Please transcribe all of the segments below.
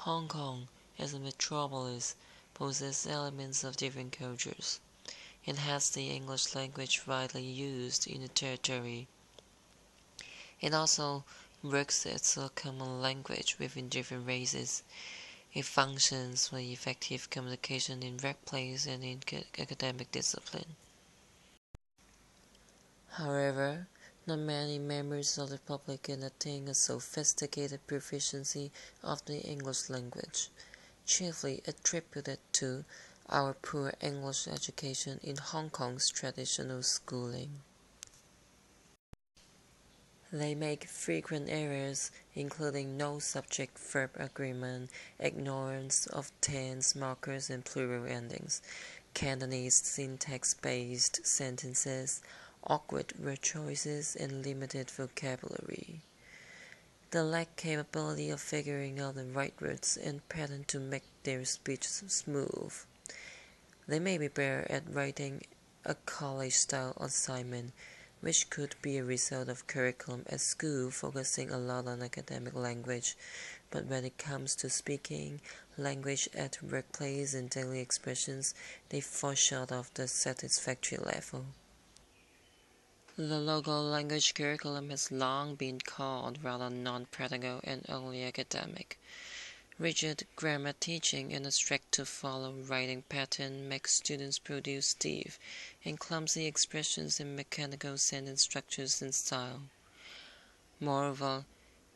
Hong Kong, as a metropolis, possesses elements of different cultures. It has the English language widely used in the territory. It also works as a common language within different races. It functions for effective communication in workplace and in academic discipline. However, not many members of the public can attain a sophisticated proficiency of the English language, chiefly attributed to our poor English education in Hong Kong's traditional schooling. They make frequent errors, including no subject-verb agreement, ignorance of tense markers and plural endings, Cantonese syntax-based sentences, awkward word choices, and limited vocabulary. They lack capability of figuring out the right words and pattern to make their speech smooth. They may be better at writing a college-style assignment, which could be a result of curriculum at school focusing a lot on academic language, but when it comes to speaking language at workplace and daily expressions, they fall short of the satisfactory level. The local language curriculum has long been called rather non-practical and only academic. Rigid grammar teaching and a strict-to-follow writing pattern make students produce stiff and clumsy expressions and mechanical sentence structures and style. Moreover,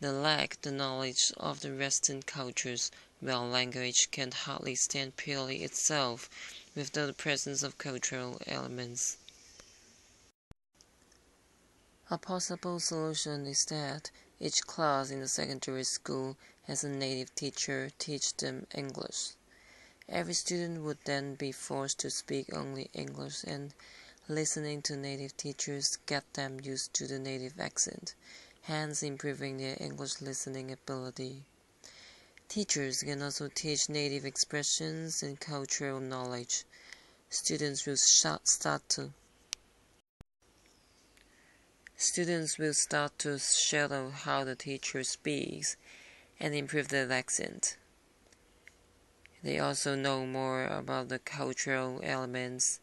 they lack the knowledge of the Western cultures, while language can hardly stand purely itself without the presence of cultural elements. A possible solution is that each class in the secondary school has a native teacher teach them English. Every student would then be forced to speak only English, and listening to native teachers get them used to the native accent, hence improving their English listening ability. Teachers can also teach native expressions and cultural knowledge. Students will start to shadow how the teacher speaks and improve their accent. They also know more about the cultural elements,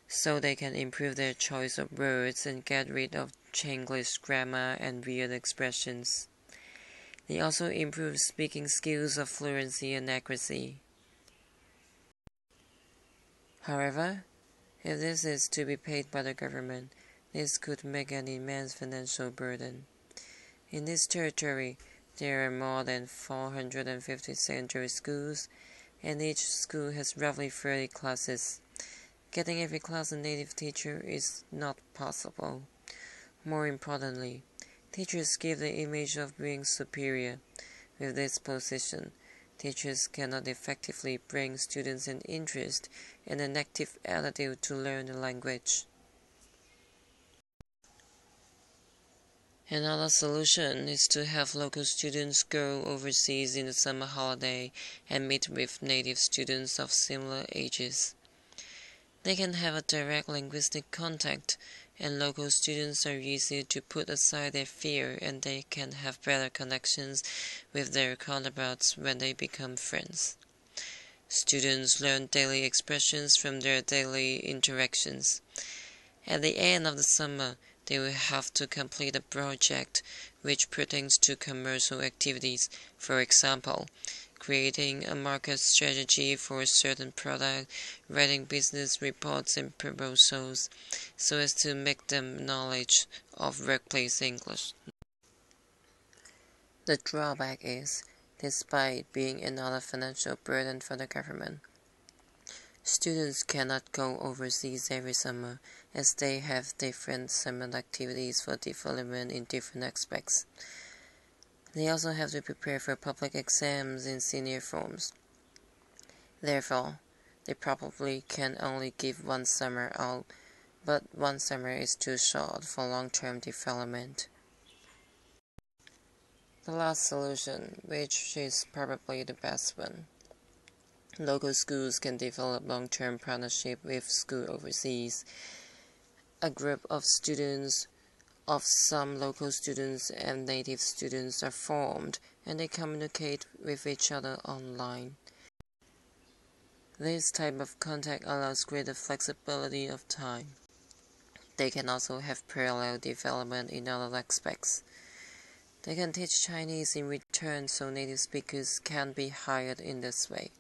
so they can improve their choice of words and get rid of Chinglish grammar and weird expressions. They also improve speaking skills of fluency and accuracy. However, if this is to be paid by the government, this could make an immense financial burden. In this territory, there are more than 450 secondary schools, and each school has roughly 30 classes. Getting every class a native teacher is not possible. More importantly, teachers give the image of being superior. With this position, teachers cannot effectively bring students an interest and an active attitude to learn the language. Another solution is to have local students go overseas in the summer holiday and meet with native students of similar ages. They can have a direct linguistic contact, and local students are easier to put aside their fear, and they can have better connections with their counterparts when they become friends. Students learn daily expressions from their daily interactions. At the end of the summer, they will have to complete a project which pertains to commercial activities, for example, creating a market strategy for a certain product, writing business reports and proposals, so as to make them knowledge of workplace English. The drawback is, despite being another financial burden for the government, students cannot go overseas every summer, as they have different summer activities for development in different aspects. They also have to prepare for public exams in senior forms. Therefore, they probably can only give one summer out, but one summer is too short for long-term development. The last solution, which is probably the best one. Local schools can develop long-term partnership with schools overseas. A group of students of some local students and native students are formed and they communicate with each other online. This type of contact allows greater flexibility of time. They can also have parallel development in other aspects. They can teach Chinese in return, so native speakers can be hired in this way.